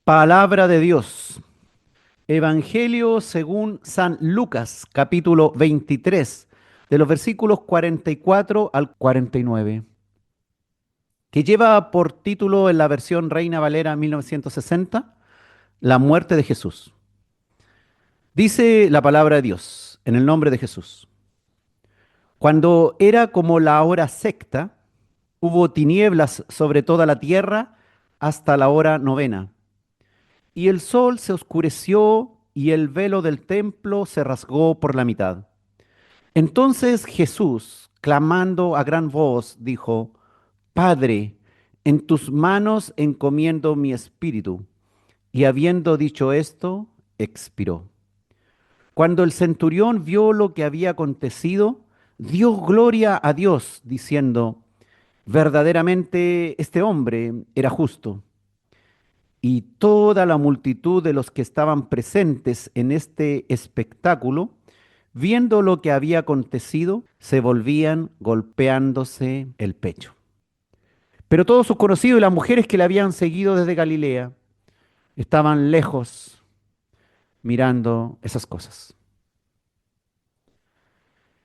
Palabra de Dios. Evangelio según San Lucas, capítulo 23, de los versículos 44 al 49, que lleva por título en la versión Reina Valera 1960, La muerte de Jesús. Dice la palabra de Dios, en el nombre de Jesús. Cuando era como la hora sexta, hubo tinieblas sobre toda la tierra hasta la hora novena. Y el sol se oscureció y el velo del templo se rasgó por la mitad. Entonces Jesús, clamando a gran voz, dijo, Padre, en tus manos encomiendo mi espíritu. Y habiendo dicho esto, expiró. Cuando el centurión vio lo que había acontecido, dio gloria a Dios, diciendo, verdaderamente este hombre era justo. Y toda la multitud de los que estaban presentes en este espectáculo, viendo lo que había acontecido, se volvían golpeándose el pecho. Pero todos sus conocidos y las mujeres que le habían seguido desde Galilea estaban lejos mirando esas cosas.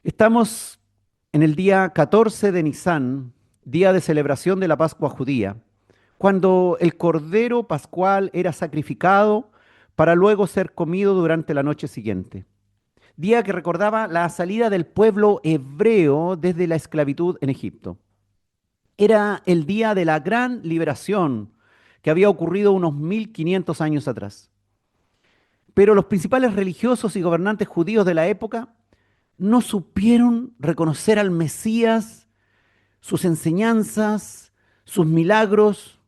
Estamos en el día 14 de Nisán, día de celebración de la Pascua judía, cuando el cordero pascual era sacrificado para luego ser comido durante la noche siguiente. Día que recordaba la salida del pueblo hebreo desde la esclavitud en Egipto. Era el día de la gran liberación que había ocurrido unos 1500 años atrás. Pero los principales religiosos y gobernantes judíos de la época no supieron reconocer al Mesías, sus enseñanzas, sus milagros,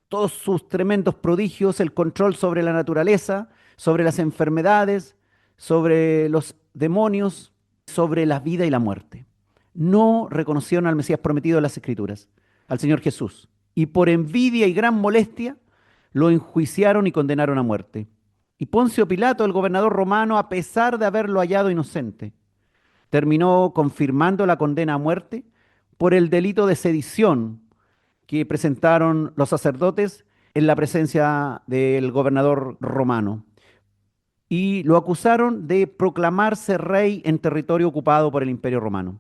todos sus tremendos prodigios, el control sobre la naturaleza, sobre las enfermedades, sobre los demonios, sobre la vida y la muerte. No reconocieron al Mesías prometido en las Escrituras, al Señor Jesús, y por envidia y gran molestia lo enjuiciaron y condenaron a muerte. Y Poncio Pilato, el gobernador romano, a pesar de haberlo hallado inocente, terminó confirmando la condena a muerte por el delito de sedición que presentaron los sacerdotes en la presencia del gobernador romano. Y lo acusaron de proclamarse rey en territorio ocupado por el Imperio Romano.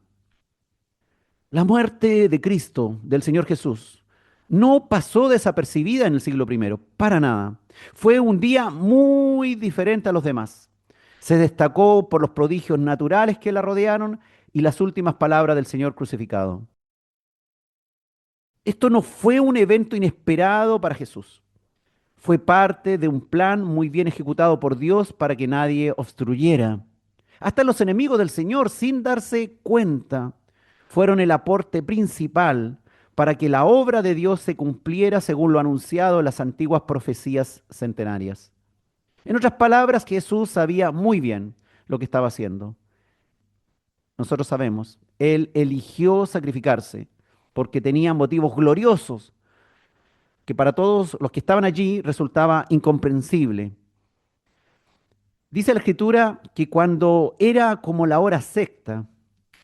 La muerte de Cristo, del Señor Jesús, no pasó desapercibida en el siglo I, para nada. Fue un día muy diferente a los demás. Se destacó por los prodigios naturales que la rodearon y las últimas palabras del Señor crucificado. Esto no fue un evento inesperado para Jesús. Fue parte de un plan muy bien ejecutado por Dios para que nadie obstruyera. Hasta los enemigos del Señor, sin darse cuenta, fueron el aporte principal para que la obra de Dios se cumpliera según lo anunciado en las antiguas profecías centenarias. En otras palabras, Jesús sabía muy bien lo que estaba haciendo. Nosotros sabemos, Él eligió sacrificarse porque tenía motivos gloriosos que para todos los que estaban allí resultaba incomprensible. Dice la Escritura que cuando era como la hora sexta,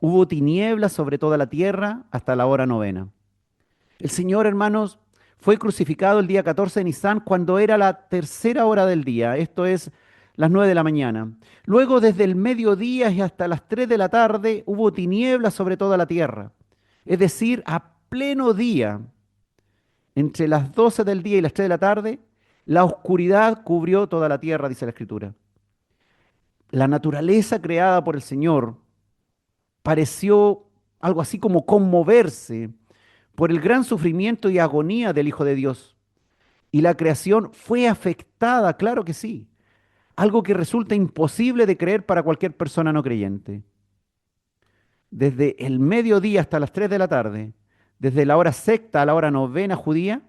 hubo tinieblas sobre toda la tierra hasta la hora novena. El Señor, hermanos, fue crucificado el día 14 de Nisán cuando era la tercera hora del día, esto es las 9 de la mañana. Luego, desde el mediodía y hasta las 3 de la tarde, hubo tinieblas sobre toda la tierra. Es decir, a pleno día, entre las 12 del día y las 3 de la tarde, la oscuridad cubrió toda la tierra, dice la Escritura. La naturaleza creada por el Señor pareció algo así como conmoverse por el gran sufrimiento y agonía del Hijo de Dios. Y la creación fue afectada, claro que sí, algo que resulta imposible de creer para cualquier persona no creyente. Desde el mediodía hasta las 3 de la tarde, desde la hora sexta a la hora novena judía,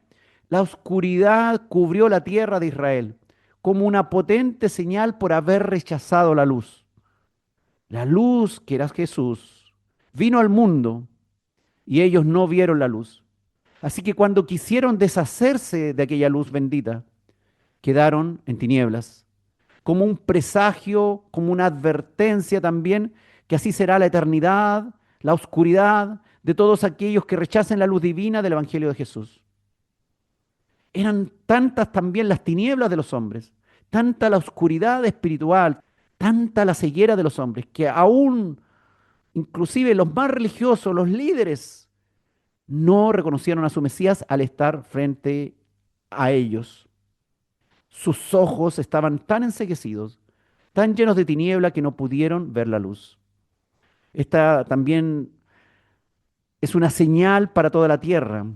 la oscuridad cubrió la tierra de Israel como una potente señal por haber rechazado la luz. La luz, que era Jesús, vino al mundo y ellos no vieron la luz. Así que cuando quisieron deshacerse de aquella luz bendita, quedaron en tinieblas, como un presagio, como una advertencia también, que así será la eternidad, la oscuridad de todos aquellos que rechacen la luz divina del Evangelio de Jesús. Eran tantas también las tinieblas de los hombres, tanta la oscuridad espiritual, tanta la ceguera de los hombres, que aún inclusive los más religiosos, los líderes, no reconocieron a su Mesías al estar frente a ellos. Sus ojos estaban tan enceguecidos, tan llenos de tiniebla que no pudieron ver la luz. Esta también es una señal para toda la tierra,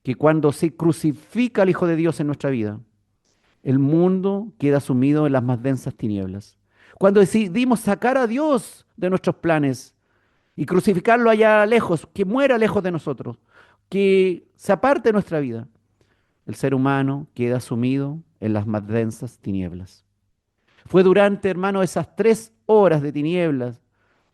que cuando se crucifica al Hijo de Dios en nuestra vida, el mundo queda sumido en las más densas tinieblas. Cuando decidimos sacar a Dios de nuestros planes y crucificarlo allá lejos, que muera lejos de nosotros, que se aparte de nuestra vida, el ser humano queda sumido en las más densas tinieblas. Fue durante, hermano, esas 3 horas de tinieblas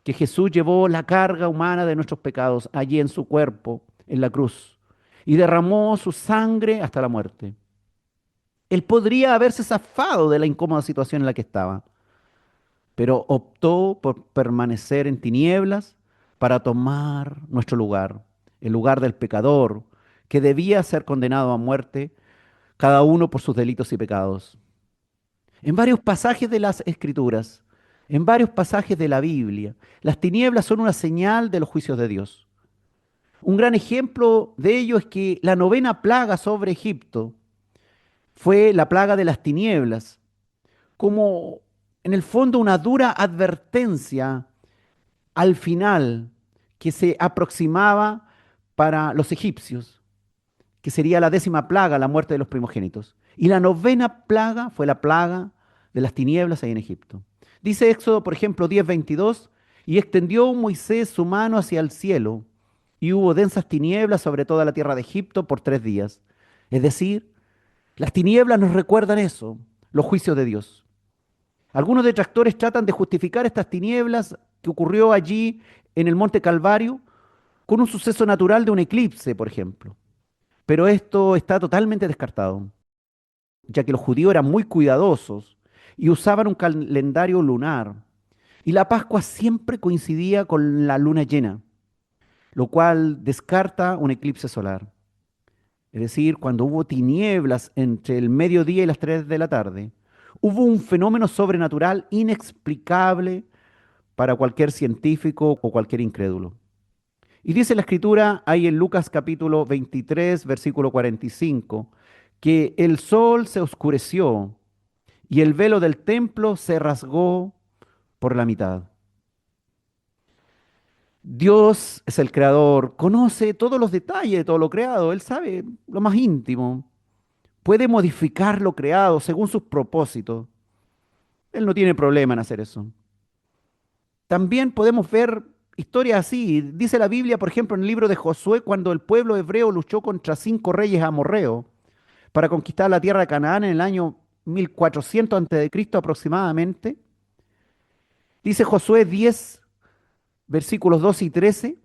que Jesús llevó la carga humana de nuestros pecados allí en su cuerpo, en la cruz, y derramó su sangre hasta la muerte. Él podría haberse zafado de la incómoda situación en la que estaba, pero optó por permanecer en tinieblas para tomar nuestro lugar, el lugar del pecador, que debía ser condenado a muerte, cada uno por sus delitos y pecados. En varios pasajes de las Escrituras, en varios pasajes de la Biblia, las tinieblas son una señal de los juicios de Dios. Un gran ejemplo de ello es que la novena plaga sobre Egipto fue la plaga de las tinieblas, como en el fondo una dura advertencia al final que se aproximaba para los egipcios, que sería la 10ª plaga, la muerte de los primogénitos. Y la novena plaga fue la plaga de las tinieblas ahí en Egipto. Dice Éxodo, por ejemplo, 10:22, y extendió Moisés su mano hacia el cielo, y hubo densas tinieblas sobre toda la tierra de Egipto por 3 días. Es decir, las tinieblas nos recuerdan eso, los juicios de Dios. Algunos detractores tratan de justificar estas tinieblas que ocurrió allí en el Monte Calvario con un suceso natural de un eclipse, por ejemplo. Pero esto está totalmente descartado, ya que los judíos eran muy cuidadosos y usaban un calendario lunar. Y la Pascua siempre coincidía con la luna llena, lo cual descarta un eclipse solar. Es decir, cuando hubo tinieblas entre el mediodía y las 3 de la tarde, hubo un fenómeno sobrenatural inexplicable para cualquier científico o cualquier incrédulo. Y dice la escritura ahí en Lucas capítulo 23, versículo 45, que el sol se oscureció y el velo del templo se rasgó por la mitad. Dios es el creador, conoce todos los detalles de todo lo creado, Él sabe lo más íntimo, puede modificar lo creado según sus propósitos. Él no tiene problema en hacer eso. También podemos ver historias así. Dice la Biblia, por ejemplo, en el libro de Josué, cuando el pueblo hebreo luchó contra 5 reyes amorreos para conquistar la tierra de Canaán en el año 1400 a.C. aproximadamente. Dice Josué 10, versículos 2 y 13.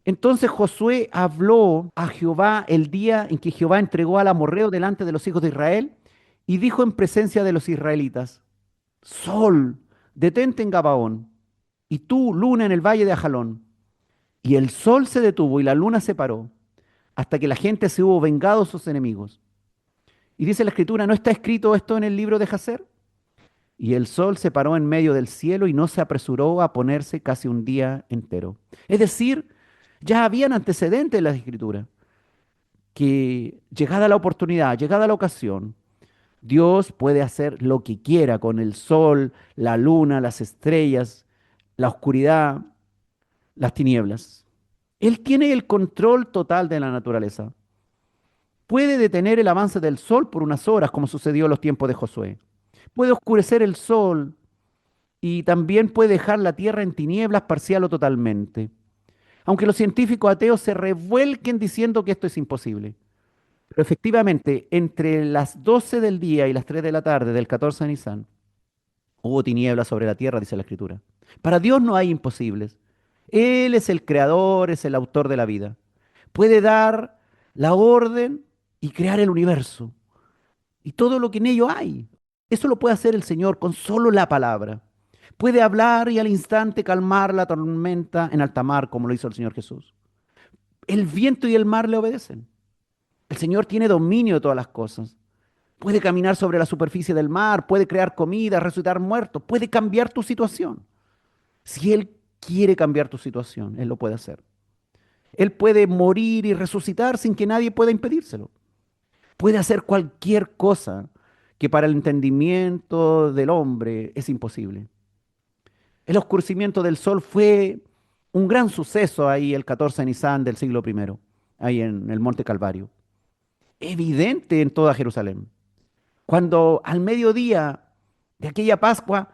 Entonces Josué habló a Jehová el día en que Jehová entregó al amorreo delante de los hijos de Israel y dijo en presencia de los israelitas: Sol, detente en Gabaón, y tú, luna, en el valle de Ajalón. Y el sol se detuvo y la luna se paró, hasta que la gente se hubo vengado de sus enemigos. Y dice la escritura, ¿no está escrito esto en el libro de Jacer? Y el sol se paró en medio del cielo y no se apresuró a ponerse casi un día entero. Es decir, ya habían antecedentes en las escrituras, que llegada la oportunidad, llegada la ocasión, Dios puede hacer lo que quiera con el sol, la luna, las estrellas, la oscuridad, las tinieblas. Él tiene el control total de la naturaleza. Puede detener el avance del sol por unas horas, como sucedió en los tiempos de Josué. Puede oscurecer el sol y también puede dejar la tierra en tinieblas parcial o totalmente. Aunque los científicos ateos se revuelquen diciendo que esto es imposible. Pero efectivamente, entre las 12 del día y las 3 de la tarde del 14 de Nisan, hubo tinieblas sobre la tierra, dice la Escritura. Para Dios no hay imposibles. Él es el creador, es el autor de la vida. Puede dar la orden y crear el universo y todo lo que en ello hay. Eso lo puede hacer el Señor con solo la palabra. Puede hablar y al instante calmar la tormenta en alta mar, como lo hizo el Señor Jesús. El viento y el mar le obedecen. El Señor tiene dominio de todas las cosas. puede caminar sobre la superficie del mar, puede crear comida, resucitar muertos, puede cambiar tu situación. Si Él quiere cambiar tu situación, Él lo puede hacer. Él puede morir y resucitar sin que nadie pueda impedírselo. Puede hacer cualquier cosa que para el entendimiento del hombre es imposible. El oscurecimiento del sol fue un gran suceso ahí el 14 de Nisan del siglo primero, ahí en el Monte Calvario. Evidente en toda Jerusalén. Cuando al mediodía de aquella Pascua,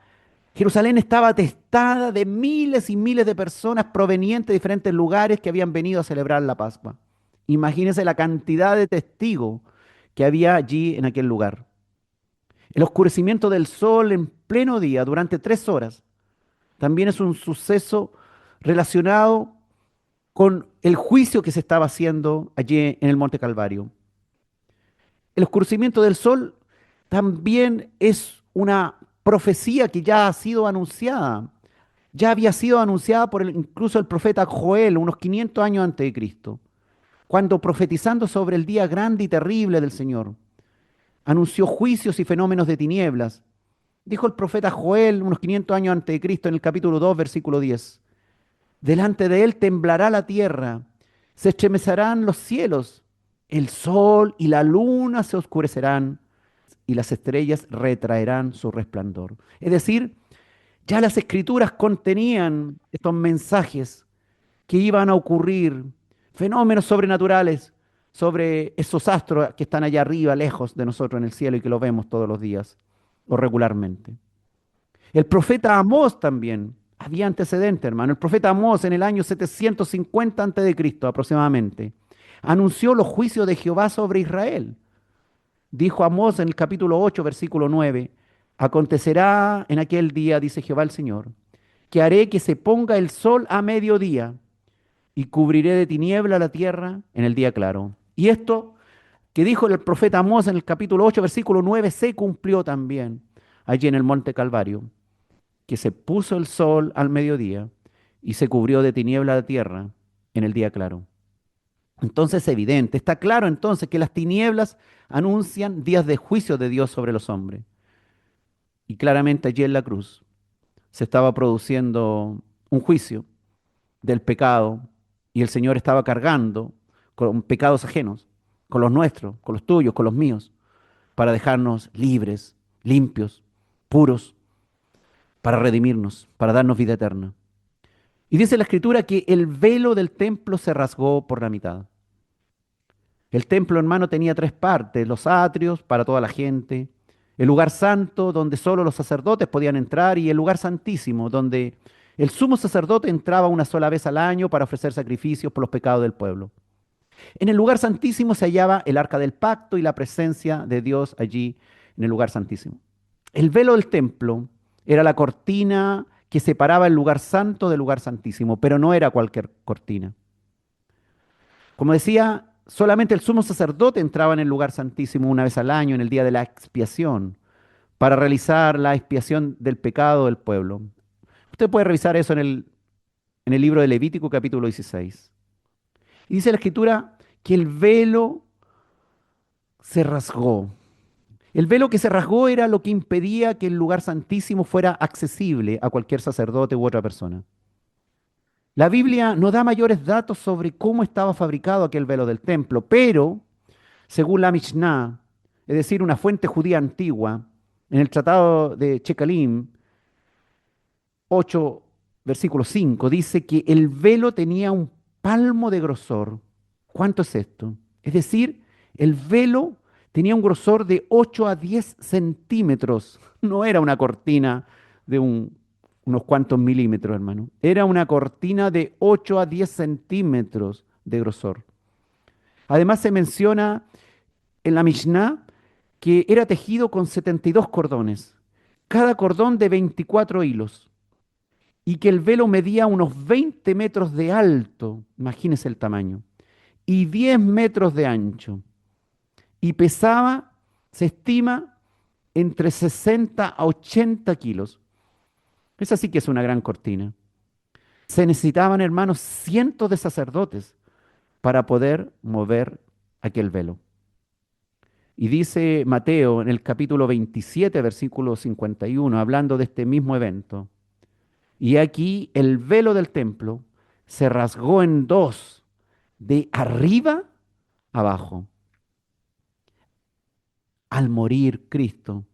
Jerusalén estaba atestada de miles y miles de personas provenientes de diferentes lugares que habían venido a celebrar la Pascua. Imagínense la cantidad de testigos que había allí en aquel lugar. El oscurecimiento del sol en pleno día durante 3 horas también es un suceso relacionado con el juicio que se estaba haciendo allí en el Monte Calvario. El oscurecimiento del sol también es una profecía que ya ha sido anunciada. Ya había sido anunciada por incluso el profeta Joel unos 500 años antes de Cristo, cuando profetizando sobre el día grande y terrible del Señor, anunció juicios y fenómenos de tinieblas. Dijo el profeta Joel unos 500 años antes de Cristo en el capítulo 2, versículo 10. Delante de él temblará la tierra, se estremecerán los cielos, el sol y la luna se oscurecerán y las estrellas retraerán su resplandor. Es decir, ya las escrituras contenían estos mensajes que iban a ocurrir, fenómenos sobrenaturales sobre esos astros que están allá arriba, lejos de nosotros en el cielo y que lo vemos todos los días o regularmente. El profeta Amós también, había antecedente, hermano. El profeta Amós en el año 750 a.C. aproximadamente, anunció los juicios de Jehová sobre Israel. Dijo Amós en el capítulo 8, versículo 9, acontecerá en aquel día, dice Jehová el Señor, que haré que se ponga el sol a mediodía y cubriré de tiniebla la tierra en el día claro. Y esto que dijo el profeta Amós en el capítulo 8, versículo 9, se cumplió también allí en el monte Calvario, que se puso el sol al mediodía y se cubrió de tiniebla la tierra en el día claro. Entonces es evidente, está claro entonces que las tinieblas anuncian días de juicio de Dios sobre los hombres. Y claramente allí en la cruz se estaba produciendo un juicio del pecado y el Señor estaba cargando con pecados ajenos, con los nuestros, con los tuyos, con los míos, para dejarnos libres, limpios, puros, para redimirnos, para darnos vida eterna. Y dice la Escritura que el velo del templo se rasgó por la mitad. El templo, hermano, tenía 3 partes: los atrios para toda la gente, el lugar santo donde solo los sacerdotes podían entrar y el lugar santísimo donde el sumo sacerdote entraba una sola vez al año para ofrecer sacrificios por los pecados del pueblo. En el lugar santísimo se hallaba el arca del pacto y la presencia de Dios allí en el lugar santísimo. El velo del templo era la cortina que separaba el lugar santo del lugar santísimo, pero no era cualquier cortina. Como decía, solamente el sumo sacerdote entraba en el lugar santísimo una vez al año, en el día de la expiación, para realizar la expiación del pecado del pueblo. Usted puede revisar eso en el libro de Levítico capítulo 16. Y dice la Escritura que el velo se rasgó. El velo que se rasgó era lo que impedía que el lugar santísimo fuera accesible a cualquier sacerdote u otra persona. La Biblia no da mayores datos sobre cómo estaba fabricado aquel velo del templo, pero según la Mishnah, es decir, una fuente judía antigua, en el tratado de Checalim 8, versículo 5, dice que el velo tenía un palmo de grosor. ¿Cuánto es esto? Es decir, el velo tenía un grosor de 8 a 10 centímetros. No era una cortina de unos cuantos milímetros, hermano. Era una cortina de 8 a 10 centímetros de grosor. Además se menciona en la Mishnah que era tejido con 72 cordones, cada cordón de 24 hilos, y que el velo medía unos 20 metros de alto, imagínese el tamaño, y 10 metros de ancho, y pesaba, se estima, entre 60 a 80 kilos. Esa sí que es una gran cortina. Se necesitaban, hermanos, cientos de sacerdotes para poder mover aquel velo. Y dice Mateo en el capítulo 27, versículo 51, hablando de este mismo evento. Y aquí el velo del templo se rasgó en dos, de arriba abajo. Al morir Cristo,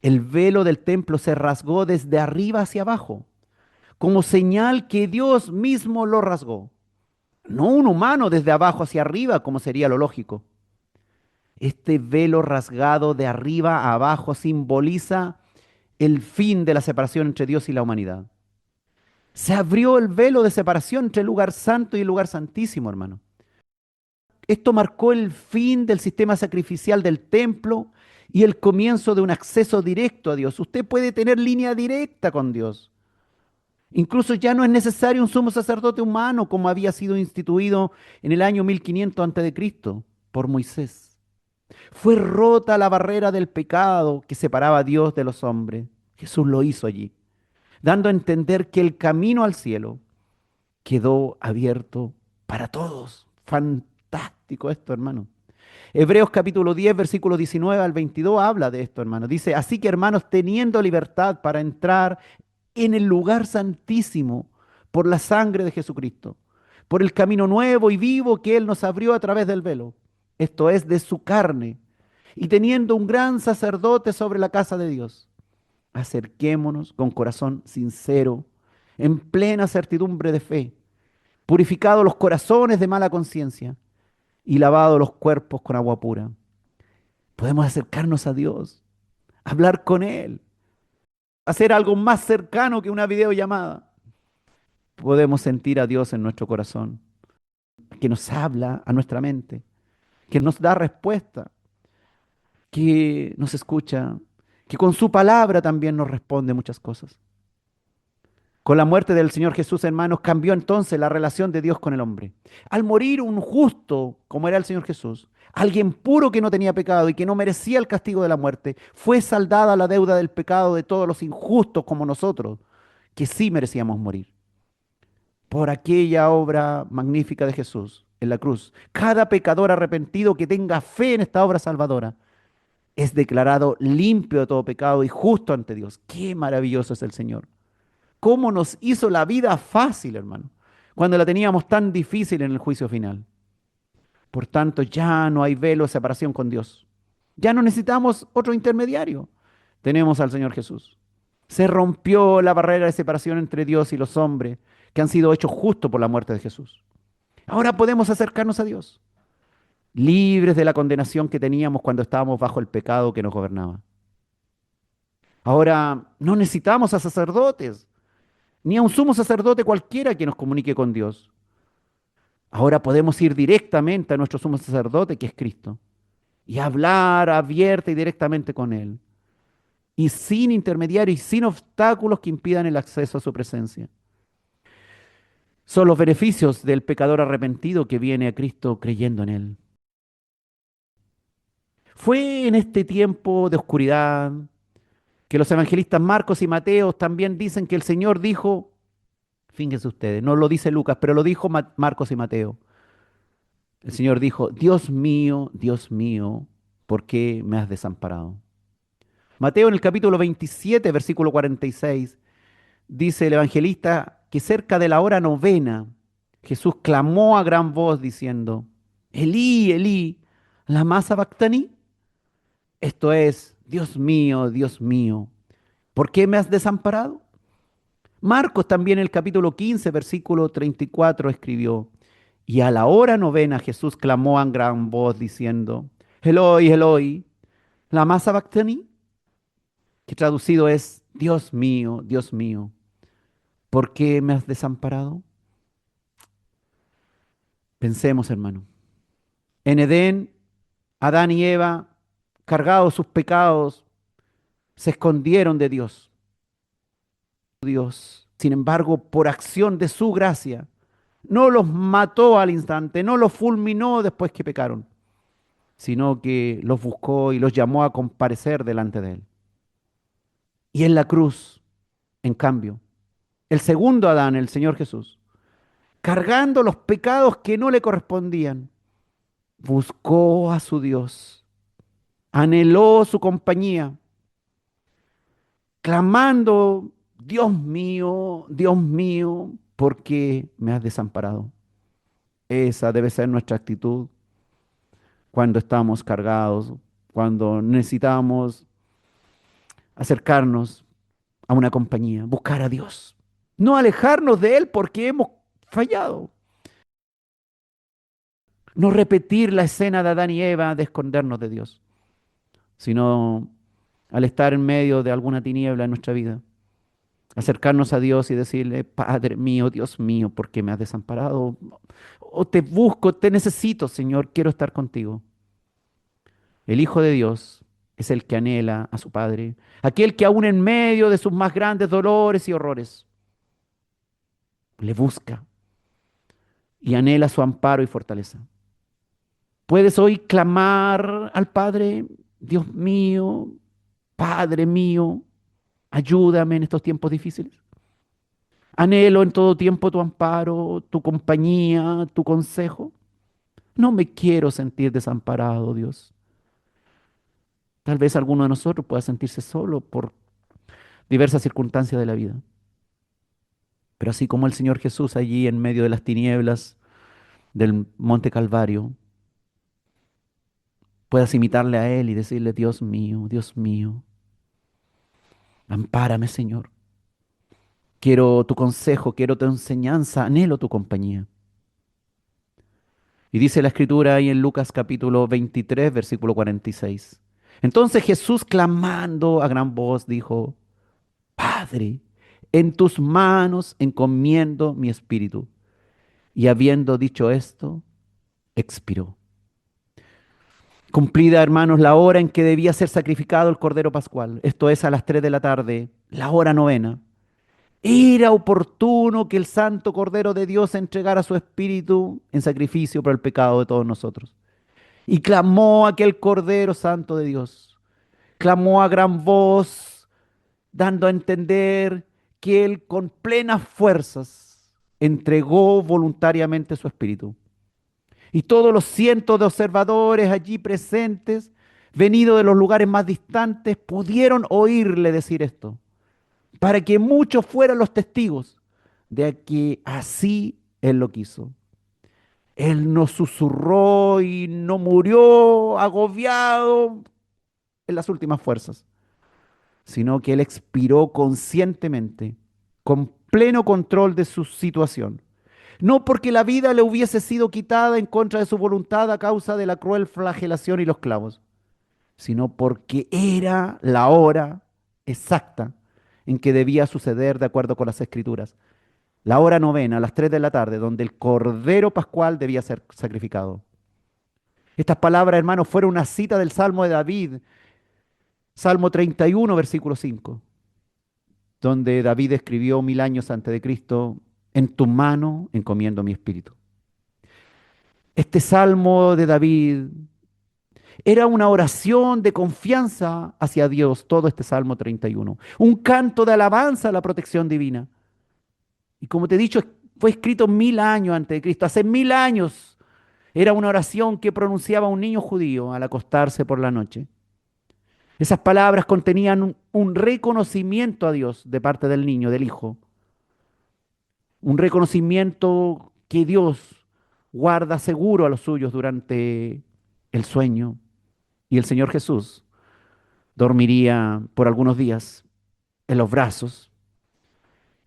el velo del templo se rasgó desde arriba hacia abajo, como señal que Dios mismo lo rasgó. No un humano desde abajo hacia arriba, como sería lo lógico. Este velo rasgado de arriba a abajo simboliza el fin de la separación entre Dios y la humanidad. Se abrió el velo de separación entre el lugar santo y el lugar santísimo, hermano. Esto marcó el fin del sistema sacrificial del templo y el comienzo de un acceso directo a Dios. Usted puede tener línea directa con Dios. Incluso ya no es necesario un sumo sacerdote humano como había sido instituido en el año 1500 a.C. por Moisés. Fue rota la barrera del pecado que separaba a Dios de los hombres. Jesús lo hizo allí, dando a entender que el camino al cielo quedó abierto para todos. Fantástico esto, hermano. Hebreos capítulo 10, versículo 19 al 22 habla de esto, hermano. Dice, así que hermanos, teniendo libertad para entrar en el lugar santísimo por la sangre de Jesucristo, por el camino nuevo y vivo que Él nos abrió a través del velo, esto es, de su carne, y teniendo un gran sacerdote sobre la casa de Dios, acerquémonos con corazón sincero, en plena certidumbre de fe, purificados los corazones de mala conciencia y lavados los cuerpos con agua pura. Podemos acercarnos a Dios, hablar con Él, hacer algo más cercano que una videollamada. Podemos sentir a Dios en nuestro corazón, que nos habla a nuestra mente, que nos da respuesta, que nos escucha, que con su palabra también nos responde muchas cosas. Con la muerte del Señor Jesús, hermanos, cambió entonces la relación de Dios con el hombre. Al morir un justo, como era el Señor Jesús, alguien puro que no tenía pecado y que no merecía el castigo de la muerte, fue saldada la deuda del pecado de todos los injustos como nosotros, que sí merecíamos morir. Por aquella obra magnífica de Jesús en la cruz, cada pecador arrepentido que tenga fe en esta obra salvadora es declarado limpio de todo pecado y justo ante Dios. Qué maravilloso es el Señor. Cómo nos hizo la vida fácil, hermano, cuando la teníamos tan difícil en el juicio final. Por tanto, ya no hay velo de separación con Dios. Ya no necesitamos otro intermediario. Tenemos al Señor Jesús. Se rompió la barrera de separación entre Dios y los hombres que han sido hechos justos por la muerte de Jesús. Ahora podemos acercarnos a Dios, libres de la condenación que teníamos cuando estábamos bajo el pecado que nos gobernaba. Ahora no necesitamos a sacerdotes, ni a un sumo sacerdote cualquiera que nos comunique con Dios. Ahora podemos ir directamente a nuestro sumo sacerdote, que es Cristo, y hablar abierta y directamente con Él, y sin intermediarios y sin obstáculos que impidan el acceso a su presencia. Son los beneficios del pecador arrepentido que viene a Cristo creyendo en Él. Fue en este tiempo de oscuridad que los evangelistas Marcos y Mateo también dicen que el Señor dijo, fíjense ustedes, no lo dice Lucas, pero lo dijo Marcos y Mateo. El Señor dijo, Dios mío, ¿por qué me has desamparado? Mateo en el capítulo 27, versículo 46, dice el evangelista que cerca de la hora novena, Jesús clamó a gran voz diciendo, Elí, Elí, lama sabactani. Esto es, Dios mío, ¿por qué me has desamparado? Marcos también en el capítulo 15, versículo 34 escribió, y a la hora novena Jesús clamó a gran voz diciendo, Eloi, Eloi, lama sabactani, que traducido es, Dios mío, ¿por qué me has desamparado? Pensemos, hermano. En Edén, Adán y Eva, cargados sus pecados, se escondieron de Dios. Dios, sin embargo, por acción de su gracia, no los mató al instante, no los fulminó después que pecaron, sino que los buscó y los llamó a comparecer delante de él. Y en la cruz, en cambio, el segundo Adán, el Señor Jesús, cargando los pecados que no le correspondían, buscó a su Dios, Anheló su compañía, clamando, Dios mío, ¿por qué me has desamparado? Esa debe ser nuestra actitud cuando estamos cargados, cuando necesitamos acercarnos a una compañía, buscar a Dios. No alejarnos de Él porque hemos fallado. No repetir la escena de Adán y Eva de escondernos de Dios, sino al estar en medio de alguna tiniebla en nuestra vida, acercarnos a Dios y decirle, Padre mío, Dios mío, ¿por qué me has desamparado? O te busco, te necesito, Señor, quiero estar contigo. El Hijo de Dios es el que anhela a su Padre, aquel que aún en medio de sus más grandes dolores y horrores, le busca y anhela su amparo y fortaleza. ¿Puedes hoy clamar al Padre, Dios mío, Padre mío, ayúdame en estos tiempos difíciles? Anhelo en todo tiempo tu amparo, tu compañía, tu consejo. No me quiero sentir desamparado, Dios. Tal vez alguno de nosotros pueda sentirse solo por diversas circunstancias de la vida. Pero así como el Señor Jesús allí en medio de las tinieblas del Monte Calvario, puedas imitarle a Él y decirle, Dios mío, ampárame, Señor. Quiero tu consejo, quiero tu enseñanza, anhelo tu compañía. Y dice la escritura ahí en Lucas capítulo 23, versículo 46. Entonces Jesús clamando a gran voz dijo, Padre, en tus manos encomiendo mi espíritu. Y habiendo dicho esto, expiró. Cumplida, hermanos, la hora en que debía ser sacrificado el Cordero Pascual, esto es a las 3 de la tarde, la hora novena. Era oportuno que el Santo Cordero de Dios entregara su espíritu en sacrificio por el pecado de todos nosotros. Y clamó aquel Cordero Santo de Dios. Clamó a gran voz, dando a entender que Él con plenas fuerzas entregó voluntariamente su espíritu. Y todos los cientos de observadores allí presentes, venidos de los lugares más distantes, pudieron oírle decir esto, para que muchos fueran los testigos de que así Él lo quiso. Él no susurró y no murió agobiado en las últimas fuerzas, sino que Él expiró conscientemente, con pleno control de su situación. No porque la vida le hubiese sido quitada en contra de su voluntad a causa de la cruel flagelación y los clavos, sino porque era la hora exacta en que debía suceder de acuerdo con las Escrituras. La hora novena, a las 3 de la tarde, donde el Cordero Pascual debía ser sacrificado. Estas palabras, hermanos, fueron una cita del Salmo de David, Salmo 31, versículo 5, donde David escribió 1000 años antes de Cristo, en tu mano encomiendo mi espíritu. Este Salmo de David era una oración de confianza hacia Dios, todo este Salmo 31. Un canto de alabanza a la protección divina. Y como te he dicho, fue escrito 1000 años antes de Cristo. Hace 1000 años era una oración que pronunciaba un niño judío al acostarse por la noche. Esas palabras contenían un reconocimiento a Dios de parte del niño, del hijo. Un reconocimiento que Dios guarda seguro a los suyos durante el sueño. Y el Señor Jesús dormiría por algunos días en los brazos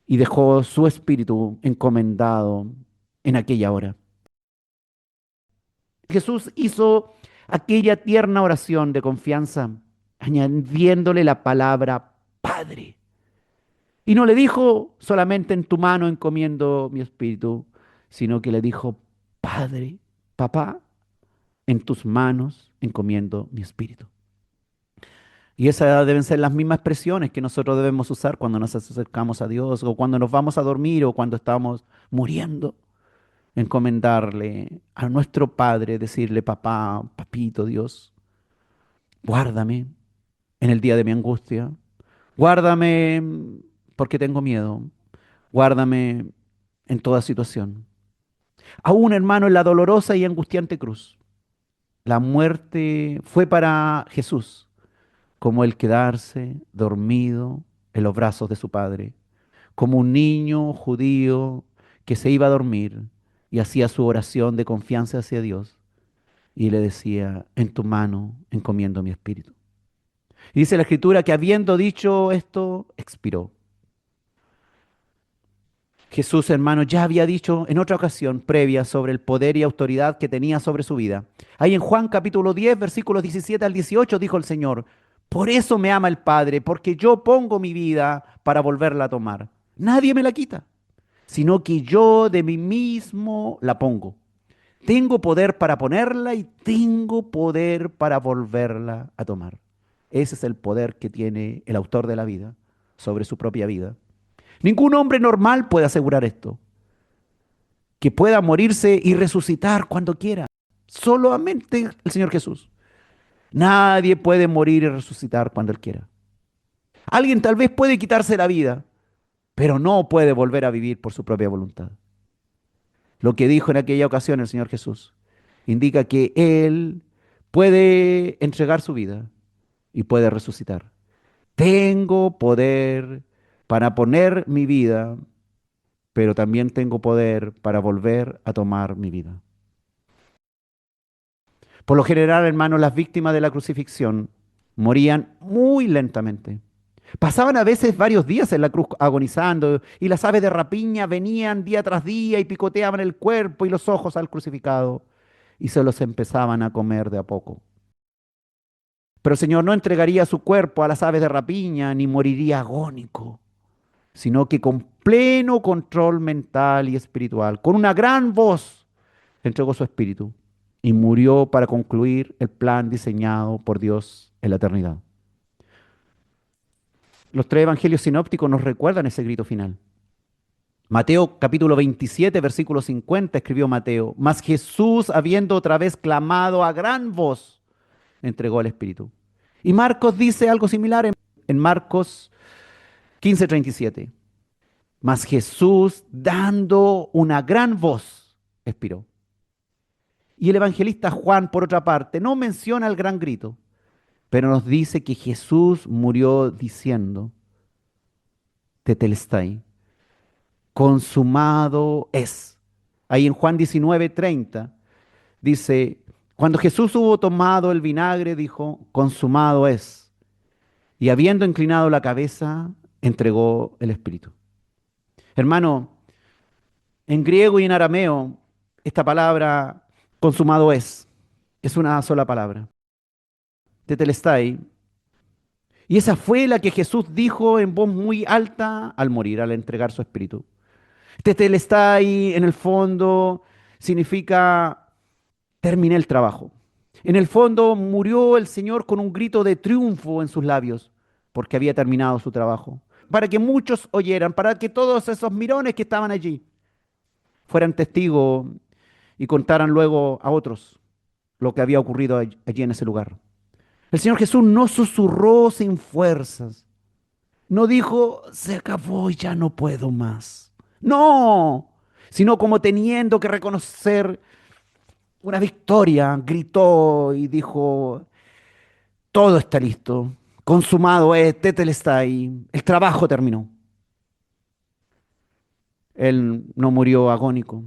y dejó su espíritu encomendado en aquella hora. Jesús hizo aquella tierna oración de confianza, añadiéndole la palabra Padre. Y no le dijo solamente en tu mano encomiendo mi espíritu, sino que le dijo, Padre, papá, en tus manos encomiendo mi espíritu. Y esas deben ser las mismas expresiones que nosotros debemos usar cuando nos acercamos a Dios o cuando nos vamos a dormir o cuando estamos muriendo. Encomendarle a nuestro Padre, decirle, papá, papito Dios, guárdame en el día de mi angustia, guárdame porque tengo miedo, guárdame en toda situación. Aún, hermano, en la dolorosa y angustiante cruz, la muerte fue para Jesús como el quedarse dormido en los brazos de su padre, como un niño judío que se iba a dormir y hacía su oración de confianza hacia Dios y le decía, en tu mano encomiendo mi espíritu. Y dice la Escritura que habiendo dicho esto, expiró. Jesús, hermano, ya había dicho en otra ocasión previa sobre el poder y autoridad que tenía sobre su vida. Ahí en Juan capítulo 10, versículos 17 al 18, dijo el Señor, por eso me ama el Padre, porque yo pongo mi vida para volverla a tomar. Nadie me la quita, sino que yo de mí mismo la pongo. Tengo poder para ponerla y tengo poder para volverla a tomar. Ese es el poder que tiene el autor de la vida sobre su propia vida. Ningún hombre normal puede asegurar esto, que pueda morirse y resucitar cuando quiera. Solamente el Señor Jesús. Nadie puede morir y resucitar cuando Él quiera. Alguien tal vez puede quitarse la vida, pero no puede volver a vivir por su propia voluntad. Lo que dijo en aquella ocasión el Señor Jesús indica que Él puede entregar su vida y puede resucitar. Tengo poder para poner mi vida, pero también tengo poder para volver a tomar mi vida. Por lo general, hermanos, las víctimas de la crucifixión morían muy lentamente. Pasaban a veces varios días en la cruz agonizando y las aves de rapiña venían día tras día y picoteaban el cuerpo y los ojos al crucificado y se los empezaban a comer de a poco. Pero el Señor no entregaría su cuerpo a las aves de rapiña ni moriría agónico, sino que con pleno control mental y espiritual, con una gran voz, entregó su espíritu y murió para concluir el plan diseñado por Dios en la eternidad. Los tres evangelios sinópticos nos recuerdan ese grito final. Mateo capítulo 27, versículo 50, escribió Mateo, mas Jesús, habiendo otra vez clamado a gran voz, entregó el espíritu. Y Marcos dice algo similar en Marcos 15:37. Mas Jesús, dando una gran voz, expiró. Y el evangelista Juan, por otra parte, no menciona el gran grito, pero nos dice que Jesús murió diciendo, tetelestai, consumado es. Ahí en Juan 19:30 dice, cuando Jesús hubo tomado el vinagre, dijo, consumado es. Y habiendo inclinado la cabeza, entregó el Espíritu. Hermano, en griego y en arameo, esta palabra consumado es una sola palabra, tetelestai. Y esa fue la que Jesús dijo en voz muy alta al morir, al entregar su espíritu. Tetelestai en el fondo significa terminé el trabajo. En el fondo murió el Señor con un grito de triunfo en sus labios porque había terminado su trabajo. Para que muchos oyeran, para que todos esos mirones que estaban allí fueran testigos y contaran luego a otros lo que había ocurrido allí en ese lugar. El Señor Jesús no susurró sin fuerzas, no dijo, se acabó y ya no puedo más. No, sino como teniendo que reconocer una victoria, gritó y dijo, todo está listo, consumado es, tetelestai, el trabajo terminó. Él no murió agónico,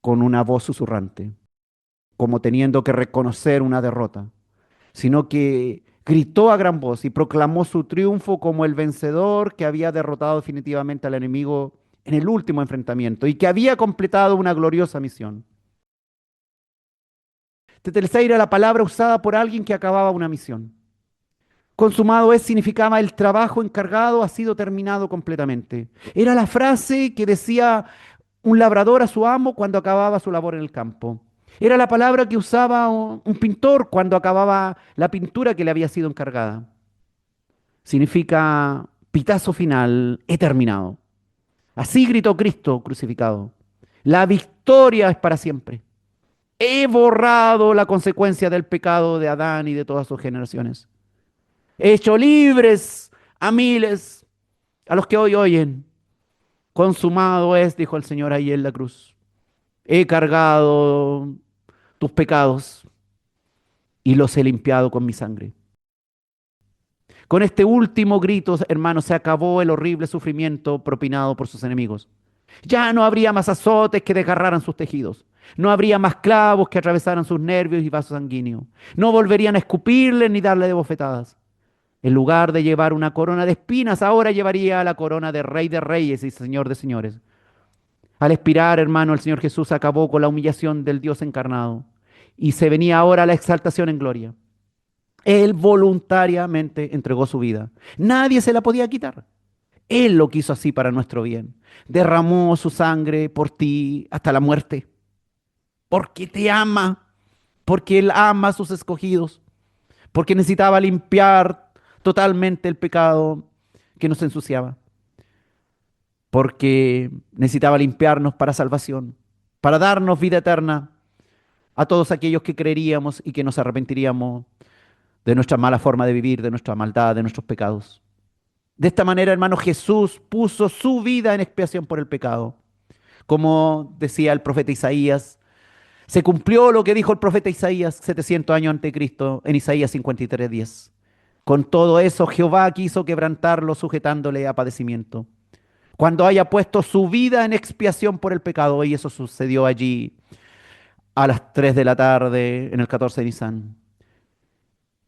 con una voz susurrante, como teniendo que reconocer una derrota, sino que gritó a gran voz y proclamó su triunfo como el vencedor que había derrotado definitivamente al enemigo en el último enfrentamiento y que había completado una gloriosa misión. Tetelestai era la palabra usada por alguien que acababa una misión. Consumado es significaba el trabajo encargado ha sido terminado completamente. Era la frase que decía un labrador a su amo cuando acababa su labor en el campo. Era la palabra que usaba un pintor cuando acababa la pintura que le había sido encargada. Significa pitazo final, he terminado. Así gritó Cristo crucificado. La victoria es para siempre. He borrado la consecuencia del pecado de Adán y de todas sus generaciones. He hecho libres a miles, a los que hoy oyen. Consumado es, dijo el Señor ahí en la cruz. He cargado tus pecados. y los he limpiado con mi sangre. Con este último grito, hermanos, se acabó el horrible sufrimiento propinado por sus enemigos. Ya no habría más azotes que desgarraran sus tejidos. No habría más clavos que atravesaran sus nervios y vasos sanguíneos. No volverían a escupirle ni darle de bofetadas. En lugar de llevar una corona de espinas, ahora llevaría la corona de reyes y señor de señores. Al expirar, hermano, el Señor Jesús acabó con la humillación del Dios encarnado y se venía ahora la exaltación en gloria. Él voluntariamente entregó su vida. Nadie se la podía quitar. Él lo quiso así para nuestro bien. Derramó su sangre por ti hasta la muerte. Porque te ama. Porque Él ama a sus escogidos. Porque necesitaba limpiar totalmente el pecado que nos ensuciaba. Porque necesitaba limpiarnos para salvación. Para darnos vida eterna a todos aquellos que creeríamos y que nos arrepentiríamos de nuestra mala forma de vivir, de nuestra maldad, de nuestros pecados. De esta manera, hermano, Jesús puso su vida en expiación por el pecado. Como decía el profeta Isaías, se cumplió lo que dijo el profeta Isaías 700 años antes de Cristo en Isaías 53:10. Con todo eso, Jehová quiso quebrantarlo sujetándole a padecimiento. Cuando haya puesto su vida en expiación por el pecado, y eso sucedió allí a las 3 de la tarde en el 14 de Nisan.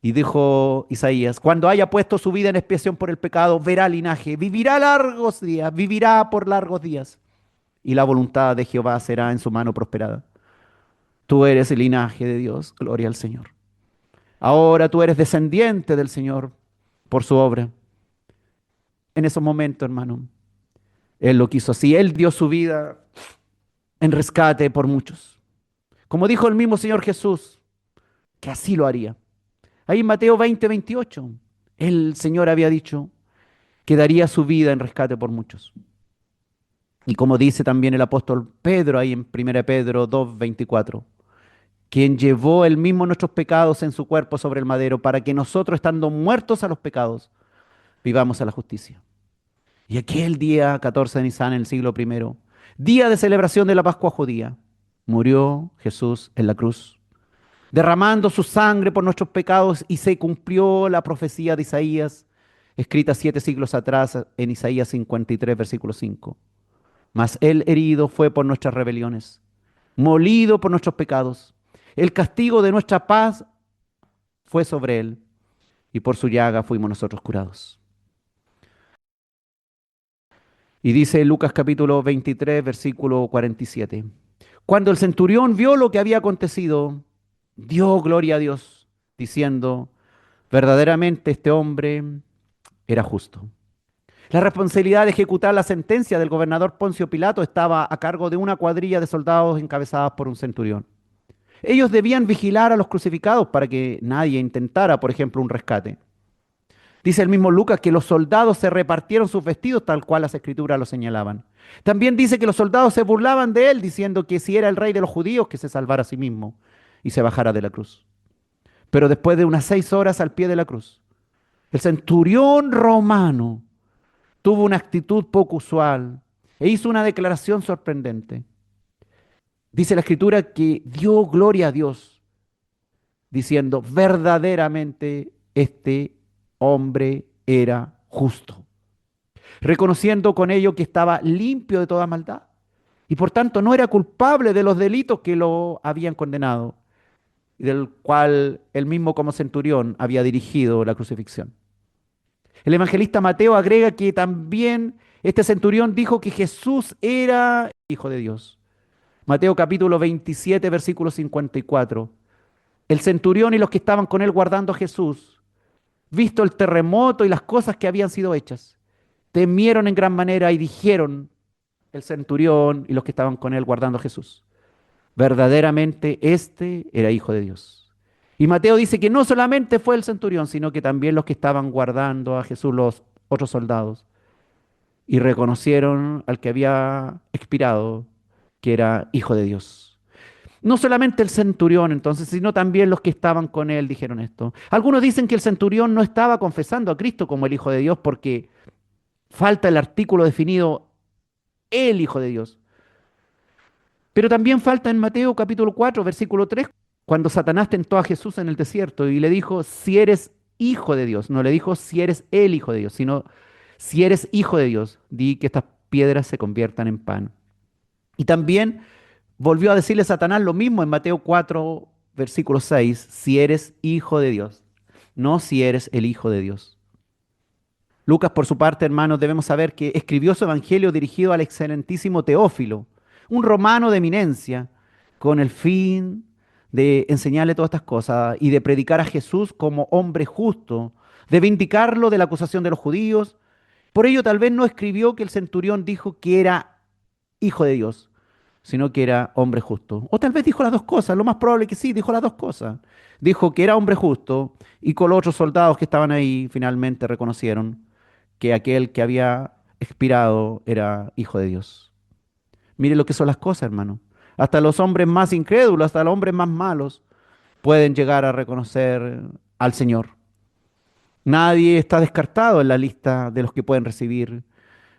Y dijo Isaías, cuando haya puesto su vida en expiación por el pecado, verá linaje, vivirá largos días, vivirá por largos días. Y la voluntad de Jehová será en su mano prosperada. Tú eres el linaje de Dios, gloria al Señor. Ahora tú eres descendiente del Señor por su obra. En esos momentos, hermano, Él lo quiso así. Él dio su vida en rescate por muchos. Como dijo el mismo Señor Jesús, que así lo haría. Ahí en Mateo 20:28, el Señor había dicho que daría su vida en rescate por muchos. Y como dice también el apóstol Pedro ahí en 1 Pedro 2:24, quien llevó él mismo nuestros pecados en su cuerpo sobre el madero, para que nosotros, estando muertos a los pecados, vivamos a la justicia. Y aquel día 14 de Nisan, en el siglo primero, día de celebración de la Pascua judía, murió Jesús en la cruz, derramando su sangre por nuestros pecados, y se cumplió la profecía de Isaías, escrita 7 siglos atrás en Isaías 53, versículo 5. Mas él herido fue por nuestras rebeliones, molido por nuestros pecados. El castigo de nuestra paz fue sobre él, y por su llaga fuimos nosotros curados. Y dice Lucas capítulo 23, versículo 47. Cuando el centurión vio lo que había acontecido, dio gloria a Dios, diciendo, verdaderamente este hombre era justo. La responsabilidad de ejecutar la sentencia del gobernador Poncio Pilato estaba a cargo de una cuadrilla de soldados encabezadas por un centurión. Ellos debían vigilar a los crucificados para que nadie intentara, por ejemplo, un rescate. Dice el mismo Lucas que los soldados se repartieron sus vestidos tal cual las escrituras lo señalaban. También dice que los soldados se burlaban de él, diciendo que si era el rey de los judíos, que se salvara a sí mismo y se bajara de la cruz. Pero después de unas 6 horas al pie de la cruz, el centurión romano tuvo una actitud poco usual e hizo una declaración sorprendente. Dice la escritura que dio gloria a Dios, diciendo, verdaderamente este hombre era justo, reconociendo con ello que estaba limpio de toda maldad y por tanto no era culpable de los delitos que lo habían condenado y del cual él mismo como centurión había dirigido la crucifixión. El evangelista Mateo agrega que también este centurión dijo que Jesús era hijo de Dios. Mateo capítulo 27, versículo 54. El centurión y los que estaban con él guardando a Jesús, visto el terremoto y las cosas que habían sido hechas, temieron en gran manera y dijeron, el centurión y los que estaban con él guardando a Jesús, verdaderamente este era hijo de Dios. Y Mateo dice que no solamente fue el centurión, sino que también los que estaban guardando a Jesús, los otros soldados, y reconocieron al que había expirado, que era hijo de Dios. No solamente el centurión entonces, sino también los que estaban con él dijeron esto. Algunos dicen que el centurión no estaba confesando a Cristo como el Hijo de Dios porque falta el artículo definido el Hijo de Dios. Pero también falta en Mateo capítulo 4, versículo 3, cuando Satanás tentó a Jesús en el desierto y le dijo, si eres hijo de Dios, no le dijo si eres el hijo de Dios, sino si eres hijo de Dios, di que estas piedras se conviertan en pan. Y también volvió a decirle Satanás lo mismo en Mateo 4, versículo 6, si eres hijo de Dios, no si eres el hijo de Dios. Lucas, por su parte, hermanos, debemos saber que escribió su evangelio dirigido al excelentísimo Teófilo, un romano de eminencia, con el fin de enseñarle todas estas cosas y de predicar a Jesús como hombre justo, de vindicarlo de la acusación de los judíos. Por ello, tal vez no escribió que el centurión dijo que era hijo de Dios, sino que era hombre justo. O tal vez dijo las dos cosas, lo más probable que sí, dijo las dos cosas. Dijo que era hombre justo y con los otros soldados que estaban ahí finalmente reconocieron que aquel que había expirado era hijo de Dios. Mire lo que son las cosas, hermano. Hasta los hombres más incrédulos, hasta los hombres más malos, pueden llegar a reconocer al Señor. Nadie está descartado en la lista de los que pueden recibir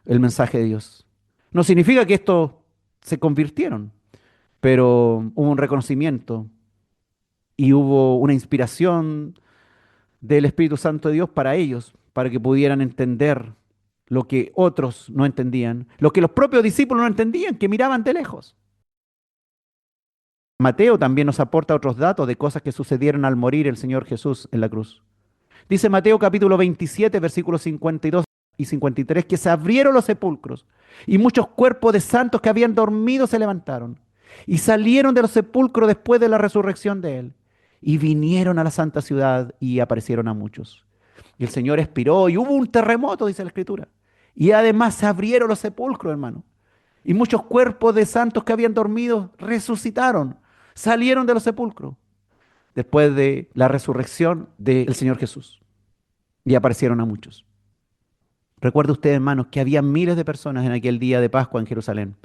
el mensaje de Dios. No significa que estos se convirtieron, pero hubo un reconocimiento y hubo una inspiración del Espíritu Santo de Dios para ellos, para que pudieran entender lo que otros no entendían, lo que los propios discípulos no entendían, que miraban de lejos. Mateo también nos aporta otros datos de cosas que sucedieron al morir el Señor Jesús en la cruz. Dice Mateo capítulo 27, versículos 52 y 53, que se abrieron los sepulcros y muchos cuerpos de santos que habían dormido se levantaron y salieron de los sepulcros después de la resurrección de él y vinieron a la santa ciudad y aparecieron a muchos. Y el Señor expiró y hubo un terremoto, dice la Escritura. Y además se abrieron los sepulcros, hermano. Y muchos cuerpos de santos que habían dormido resucitaron, salieron de los sepulcros después de la resurrección del Señor Jesús. Y aparecieron a muchos. Recuerde usted, hermanos, que había miles de personas en aquel día de Pascua en Jerusalén,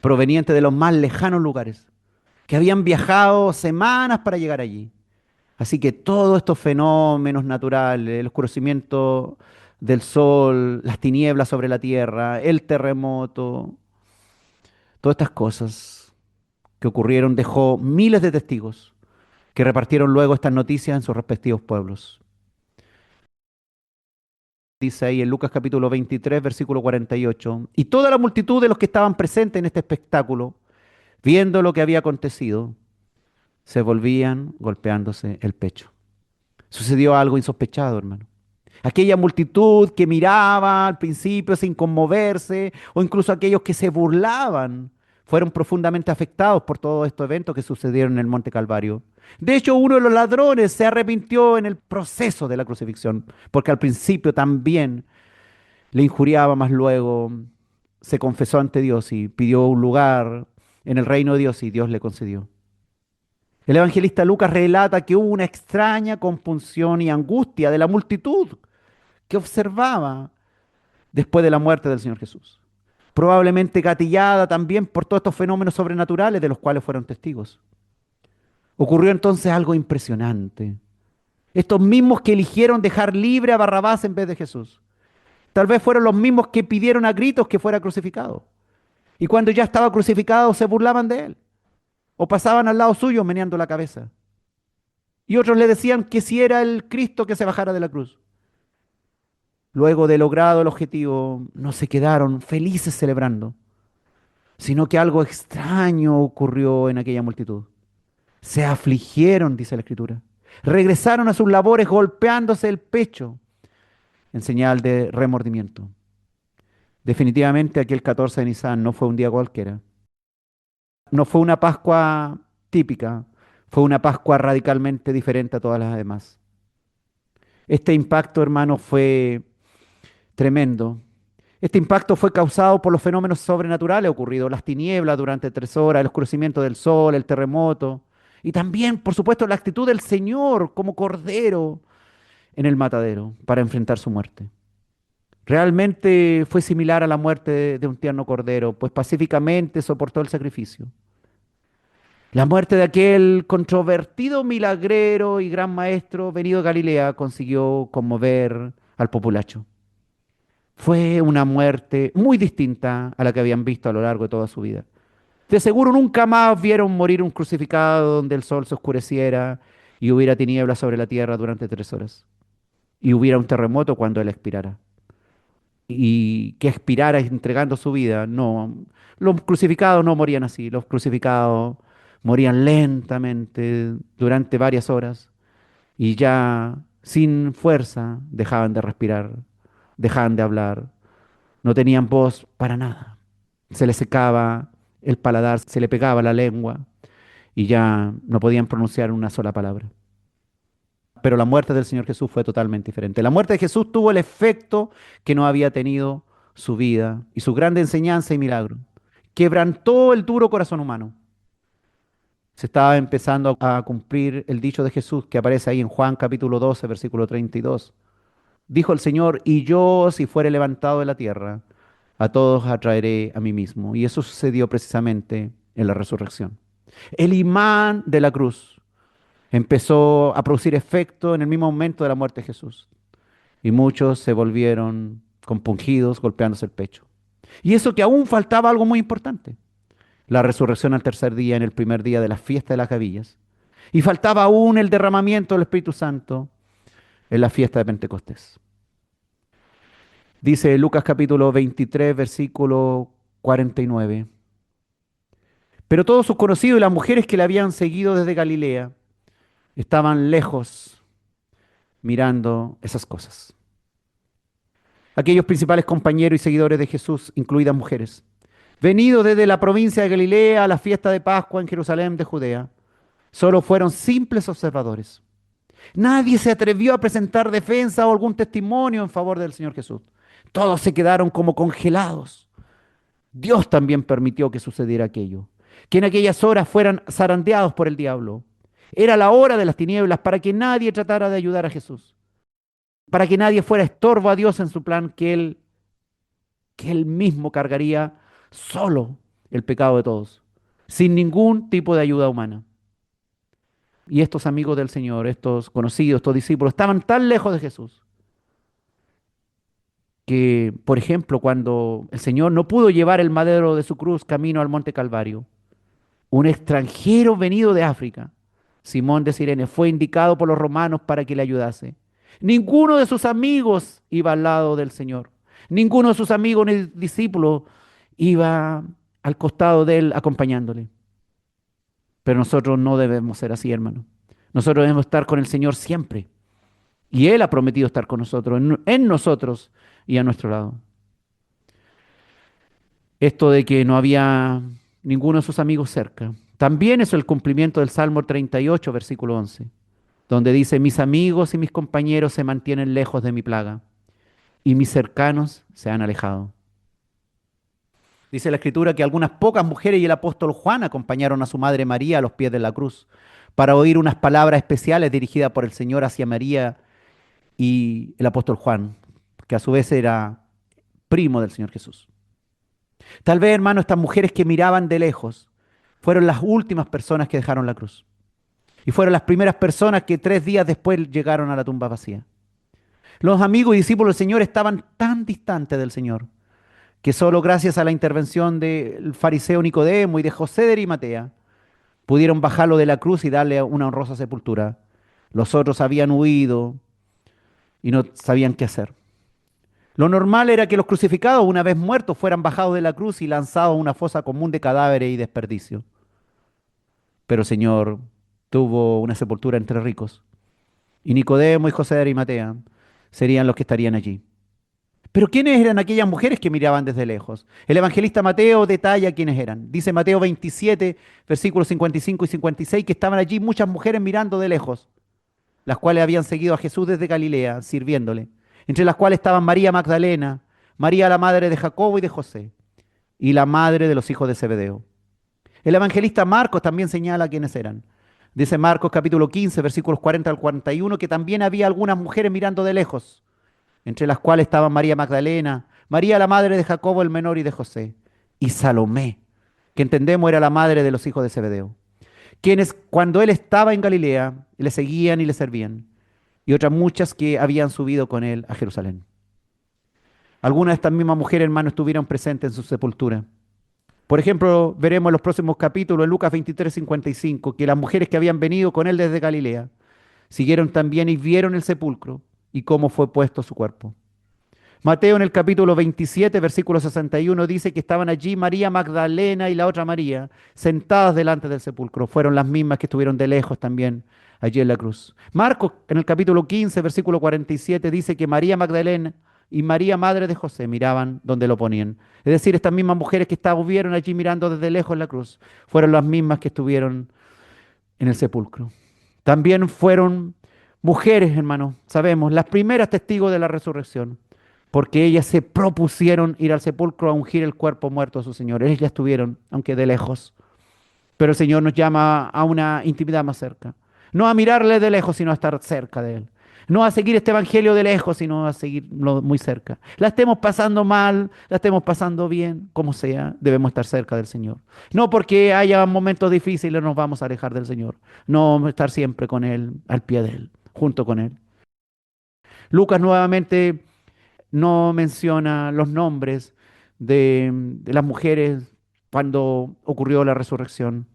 provenientes de los más lejanos lugares, que habían viajado semanas para llegar allí. Así que todos estos fenómenos naturales, el oscurecimiento del sol, las tinieblas sobre la tierra, el terremoto, todas estas cosas que ocurrieron dejó miles de testigos que repartieron luego estas noticias en sus respectivos pueblos. Dice ahí en Lucas capítulo 23, versículo 48, y toda la multitud de los que estaban presentes en este espectáculo, viendo lo que había acontecido, se volvían golpeándose el pecho. Sucedió algo insospechado, hermano. Aquella multitud que miraba al principio sin conmoverse, o incluso aquellos que se burlaban, fueron profundamente afectados por todos estos eventos que sucedieron en el Monte Calvario. De hecho, uno de los ladrones se arrepintió en el proceso de la crucifixión, porque al principio también le injuriaba, mas luego se confesó ante Dios y pidió un lugar en el reino de Dios y Dios le concedió. El evangelista Lucas relata que hubo una extraña compunción y angustia de la multitud que observaba después de la muerte del Señor Jesús. Probablemente gatillada también por todos estos fenómenos sobrenaturales de los cuales fueron testigos. Ocurrió entonces algo impresionante. Estos mismos que eligieron dejar libre a Barrabás en vez de Jesús, tal vez fueron los mismos que pidieron a gritos que fuera crucificado. Y cuando ya estaba crucificado se burlaban de él o pasaban al lado suyo meneando la cabeza. Y otros le decían que si era el Cristo que se bajara de la cruz. Luego de logrado el objetivo, no se quedaron felices celebrando, sino que algo extraño ocurrió en aquella multitud. Se afligieron, dice la Escritura. Regresaron a sus labores golpeándose el pecho en señal de remordimiento. Definitivamente aquel 14 de Nisan no fue un día cualquiera. No fue una Pascua típica, fue una Pascua radicalmente diferente a todas las demás. Este impacto, hermano, fue tremendo. Este impacto fue causado por los fenómenos sobrenaturales ocurridos, las tinieblas durante 3 horas, el oscurecimiento del sol, el terremoto, y también, por supuesto, la actitud del Señor como cordero en el matadero para enfrentar su muerte. Realmente fue similar a la muerte de un tierno cordero, pues pacíficamente soportó el sacrificio. La muerte de aquel controvertido milagrero y gran maestro venido de Galilea consiguió conmover al populacho. Fue una muerte muy distinta a la que habían visto a lo largo de toda su vida. De seguro nunca más vieron morir un crucificado donde el sol se oscureciera y hubiera tinieblas sobre la tierra durante 3 horas. Y hubiera un terremoto cuando él expirara. Y que expirara entregando su vida. No, los crucificados no morían así. Los crucificados morían lentamente durante varias horas y ya sin fuerza dejaban de respirar, dejaban de hablar, no tenían voz para nada. Se les secaba el paladar, se le pegaba la lengua y ya no podían pronunciar una sola palabra. Pero la muerte del Señor Jesús fue totalmente diferente. La muerte de Jesús tuvo el efecto que no había tenido su vida y su grande enseñanza y milagro. Quebrantó el duro corazón humano. Se estaba empezando a cumplir el dicho de Jesús que aparece ahí en Juan capítulo 12, versículo 32. Dijo el Señor, y yo, si fuere levantado de la tierra, a todos atraeré a mí mismo. Y eso sucedió precisamente en la resurrección. El imán de la cruz empezó a producir efecto en el mismo momento de la muerte de Jesús. Y muchos se volvieron compungidos, golpeándose el pecho. Y eso que aún faltaba algo muy importante. La resurrección al tercer día, en el primer día de la fiesta de las gavillas. Y faltaba aún el derramamiento del Espíritu Santo en la fiesta de Pentecostés. Dice Lucas capítulo 23, versículo 49. Pero todos sus conocidos y las mujeres que le habían seguido desde Galilea estaban lejos mirando esas cosas. Aquellos principales compañeros y seguidores de Jesús, incluidas mujeres, venidos desde la provincia de Galilea a la fiesta de Pascua en Jerusalén de Judea, solo fueron simples observadores. Nadie se atrevió a presentar defensa o algún testimonio en favor del Señor Jesús. Todos se quedaron como congelados. Dios también permitió que sucediera aquello, que en aquellas horas fueran zarandeados por el diablo. Era la hora de las tinieblas para que nadie tratara de ayudar a Jesús, para que nadie fuera estorbo a Dios en su plan que él mismo cargaría solo el pecado de todos, sin ningún tipo de ayuda humana. Y estos amigos del Señor, estos conocidos, estos discípulos, estaban tan lejos de Jesús que, por ejemplo, cuando el Señor no pudo llevar el madero de su cruz camino al Monte Calvario, un extranjero venido de África, Simón de Cirene, fue indicado por los romanos para que le ayudase. Ninguno de sus amigos iba al lado del Señor. Ninguno de sus amigos ni discípulos iba al costado de él acompañándole. Pero nosotros no debemos ser así, hermano. Nosotros debemos estar con el Señor siempre. Y Él ha prometido estar con nosotros, en nosotros y a nuestro lado. Esto de que no había ninguno de sus amigos cerca. También es el cumplimiento del Salmo 38, versículo 11, donde dice, mis amigos y mis compañeros se mantienen lejos de mi plaga, y mis cercanos se han alejado. Dice la Escritura que algunas pocas mujeres y el apóstol Juan acompañaron a su madre María a los pies de la cruz para oír unas palabras especiales dirigidas por el Señor hacia María y el apóstol Juan, que a su vez era primo del Señor Jesús. Tal vez, hermano, estas mujeres que miraban de lejos fueron las últimas personas que dejaron la cruz. Y fueron las primeras personas que 3 días después llegaron a la tumba vacía. Los amigos y discípulos del Señor estaban tan distantes del Señor que solo gracias a la intervención del fariseo Nicodemo y de José de Arimatea pudieron bajarlo de la cruz y darle una honrosa sepultura. Los otros habían huido y no sabían qué hacer. Lo normal era que los crucificados, una vez muertos, fueran bajados de la cruz y lanzados a una fosa común de cadáveres y desperdicio. Pero el Señor tuvo una sepultura entre ricos. Y Nicodemo y José de Arimatea serían los que estarían allí. Pero ¿quiénes eran aquellas mujeres que miraban desde lejos? El evangelista Mateo detalla quiénes eran. Dice Mateo 27, versículos 55 y 56, que estaban allí muchas mujeres mirando de lejos, las cuales habían seguido a Jesús desde Galilea, sirviéndole, entre las cuales estaban María Magdalena, María la madre de Jacobo y de José, y la madre de los hijos de Zebedeo. El evangelista Marcos también señala quiénes eran. Dice Marcos capítulo 15, versículos 40 al 41, que también había algunas mujeres mirando de lejos, entre las cuales estaban María Magdalena, María la madre de Jacobo el menor y de José, y Salomé, que entendemos era la madre de los hijos de Zebedeo, quienes cuando él estaba en Galilea le seguían y le servían, y otras muchas que habían subido con él a Jerusalén. Algunas de estas mismas mujeres, hermanos, estuvieron presentes en su sepultura. Por ejemplo, veremos en los próximos capítulos, en Lucas 23:55, que las mujeres que habían venido con él desde Galilea siguieron también y vieron el sepulcro y cómo fue puesto su cuerpo. Mateo en el capítulo 27, versículo 61, dice que estaban allí María Magdalena y la otra María sentadas delante del sepulcro. Fueron las mismas que estuvieron de lejos también allí en la cruz. Marcos en el capítulo 15, versículo 47, dice que María Magdalena y María, madre de José, miraban donde lo ponían. Es decir, estas mismas mujeres que estuvieron allí mirando desde lejos la cruz, fueron las mismas que estuvieron en el sepulcro. También fueron mujeres, hermanos, sabemos, las primeras testigos de la resurrección, porque ellas se propusieron ir al sepulcro a ungir el cuerpo muerto de su Señor. Ellas estuvieron, aunque de lejos, pero el Señor nos llama a una intimidad más cerca. No a mirarle de lejos, sino a estar cerca de Él. No a seguir este evangelio de lejos, sino a seguirlo muy cerca. La estemos pasando mal, la estemos pasando bien, como sea, debemos estar cerca del Señor. No porque haya momentos difíciles nos vamos a alejar del Señor. No estar siempre con Él, al pie de Él, junto con Él. Lucas nuevamente no menciona los nombres de las mujeres cuando ocurrió la resurrección,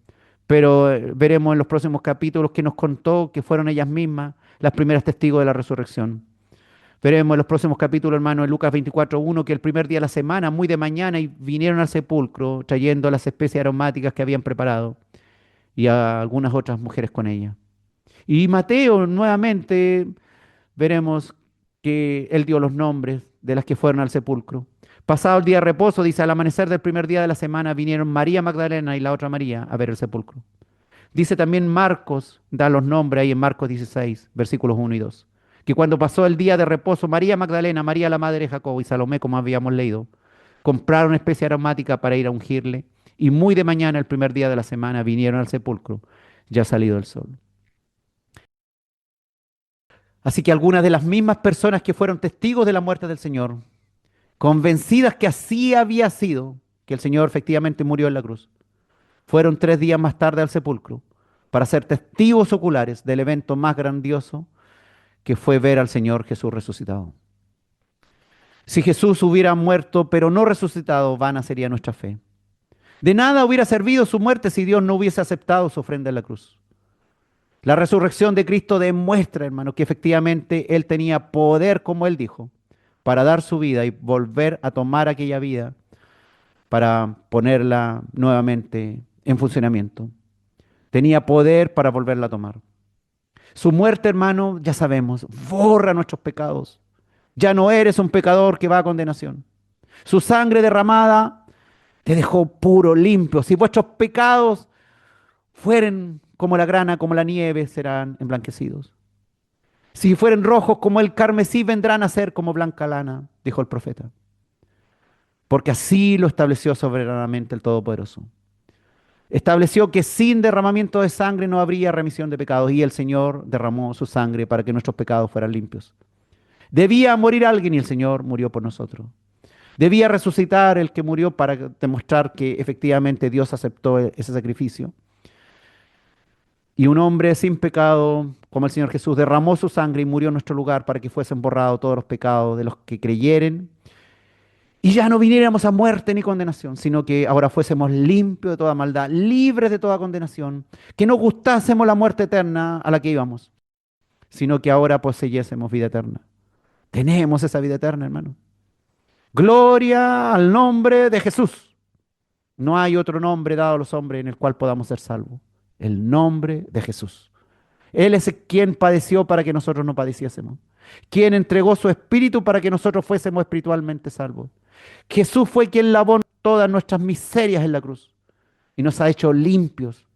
pero veremos en los próximos capítulos que nos contó que fueron ellas mismas las primeras testigos de la resurrección. Veremos en los próximos capítulos, hermano, en Lucas 24:1, que el primer día de la semana, muy de mañana, y vinieron al sepulcro trayendo las especies aromáticas que habían preparado y a algunas otras mujeres con ella. Y Mateo, nuevamente, veremos que él dio los nombres de las que fueron al sepulcro. Pasado el día de reposo, dice, al amanecer del primer día de la semana vinieron María Magdalena y la otra María a ver el sepulcro. Dice también Marcos, da los nombres ahí en Marcos 16, versículos 1 y 2, que cuando pasó el día de reposo, María Magdalena, María la madre de Jacobo y Salomé, como habíamos leído, compraron especie aromática para ir a ungirle, y muy de mañana, el primer día de la semana, vinieron al sepulcro, ya salido el sol. Así que algunas de las mismas personas que fueron testigos de la muerte del Señor, convencidas que así había sido, que el Señor efectivamente murió en la cruz, fueron 3 días más tarde al sepulcro para ser testigos oculares del evento más grandioso que fue ver al Señor Jesús resucitado. Si Jesús hubiera muerto pero no resucitado, vana sería nuestra fe. De nada hubiera servido su muerte si Dios no hubiese aceptado su ofrenda en la cruz. La resurrección de Cristo demuestra, hermano, que efectivamente Él tenía poder, como Él dijo, para dar su vida y volver a tomar aquella vida para ponerla nuevamente en funcionamiento. Tenía poder para volverla a tomar. Su muerte, hermano, ya sabemos, borra nuestros pecados. Ya no eres un pecador que va a condenación. Su sangre derramada te dejó puro, limpio. Si vuestros pecados fueren como la grana, como la nieve, serán emblanquecidos. Si fueren rojos como el carmesí, vendrán a ser como blanca lana, dijo el profeta. Porque así lo estableció soberanamente el Todopoderoso. Estableció que sin derramamiento de sangre no habría remisión de pecados y el Señor derramó su sangre para que nuestros pecados fueran limpios. Debía morir alguien y el Señor murió por nosotros. Debía resucitar el que murió para demostrar que efectivamente Dios aceptó ese sacrificio. Y un hombre sin pecado, como el Señor Jesús, derramó su sangre y murió en nuestro lugar para que fuesen borrados todos los pecados de los que creyeren. Y ya no viniéramos a muerte ni condenación, sino que ahora fuésemos limpios de toda maldad, libres de toda condenación, que no gustásemos la muerte eterna a la que íbamos, sino que ahora poseyésemos vida eterna. Tenemos esa vida eterna, hermano. Gloria al nombre de Jesús. No hay otro nombre dado a los hombres en el cual podamos ser salvos. El nombre de Jesús. Él es quien padeció para que nosotros no padeciésemos. Quien entregó su espíritu para que nosotros fuésemos espiritualmente salvos. Jesús fue quien lavó todas nuestras miserias en la cruz y nos ha hecho limpios,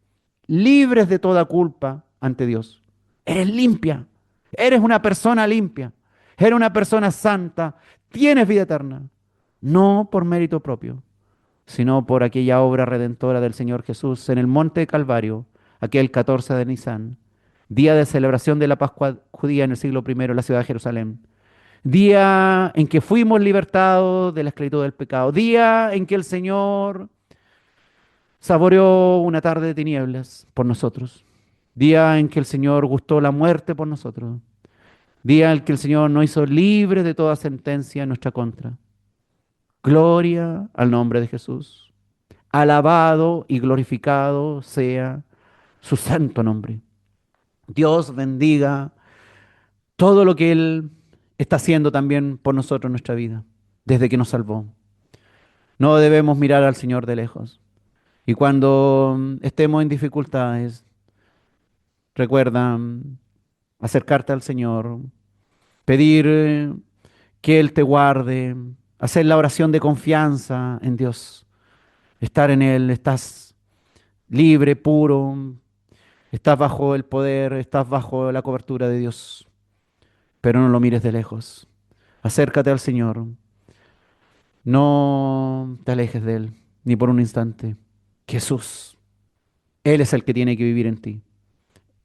libres de toda culpa ante Dios. Eres limpia, eres una persona limpia, eres una persona santa, tienes vida eterna, no por mérito propio, sino por aquella obra redentora del Señor Jesús en el monte de Calvario, aquel 14 de Nisan, día de celebración de la Pascua judía en el siglo I en la ciudad de Jerusalén. Día en que fuimos libertados de la esclavitud del pecado. Día en que el Señor saboreó una tarde de tinieblas por nosotros. Día en que el Señor gustó la muerte por nosotros. Día en que el Señor nos hizo libres de toda sentencia en nuestra contra. Gloria al nombre de Jesús. Alabado y glorificado sea su santo nombre. Dios bendiga todo lo que Él está haciendo también por nosotros en nuestra vida, desde que nos salvó. No debemos mirar al Señor de lejos. Y cuando estemos en dificultades, recuerda acercarte al Señor, pedir que Él te guarde, hacer la oración de confianza en Dios, estar en Él, estás libre, puro, estás bajo el poder, estás bajo la cobertura de Dios, pero no lo mires de lejos. Acércate al Señor, no te alejes de Él, ni por un instante. Jesús, Él es el que tiene que vivir en ti.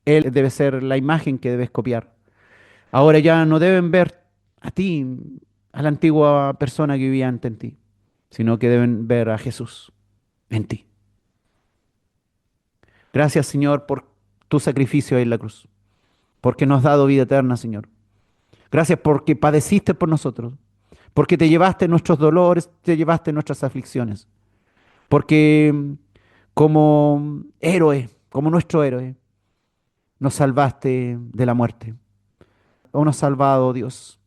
Él debe ser la imagen que debes copiar. Ahora ya no deben ver a ti, a la antigua persona que vivía antes en ti, sino que deben ver a Jesús en ti. Gracias, Señor, por tu sacrificio ahí en la cruz, porque nos has dado vida eterna, Señor. Gracias porque padeciste por nosotros, porque te llevaste nuestros dolores, te llevaste nuestras aflicciones, porque como héroe, como nuestro héroe, nos salvaste de la muerte. O nos has salvado, Dios,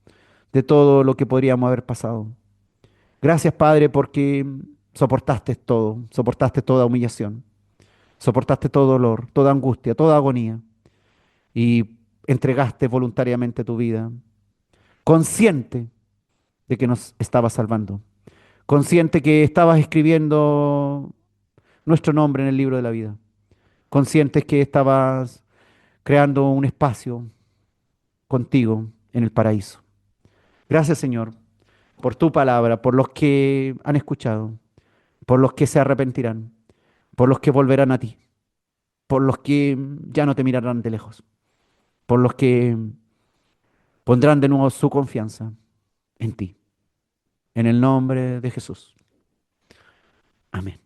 de todo lo que podríamos haber pasado. Gracias, Padre, porque soportaste todo, soportaste toda humillación, soportaste todo dolor, toda angustia, toda agonía y entregaste voluntariamente tu vida, consciente de que nos estabas salvando, consciente que estabas escribiendo nuestro nombre en el libro de la vida, consciente que estabas creando un espacio contigo en el paraíso. Gracias, Señor, por tu palabra, por los que han escuchado, por los que se arrepentirán, por los que volverán a ti, por los que ya no te mirarán de lejos, por los que pondrán de nuevo su confianza en ti. En el nombre de Jesús. Amén.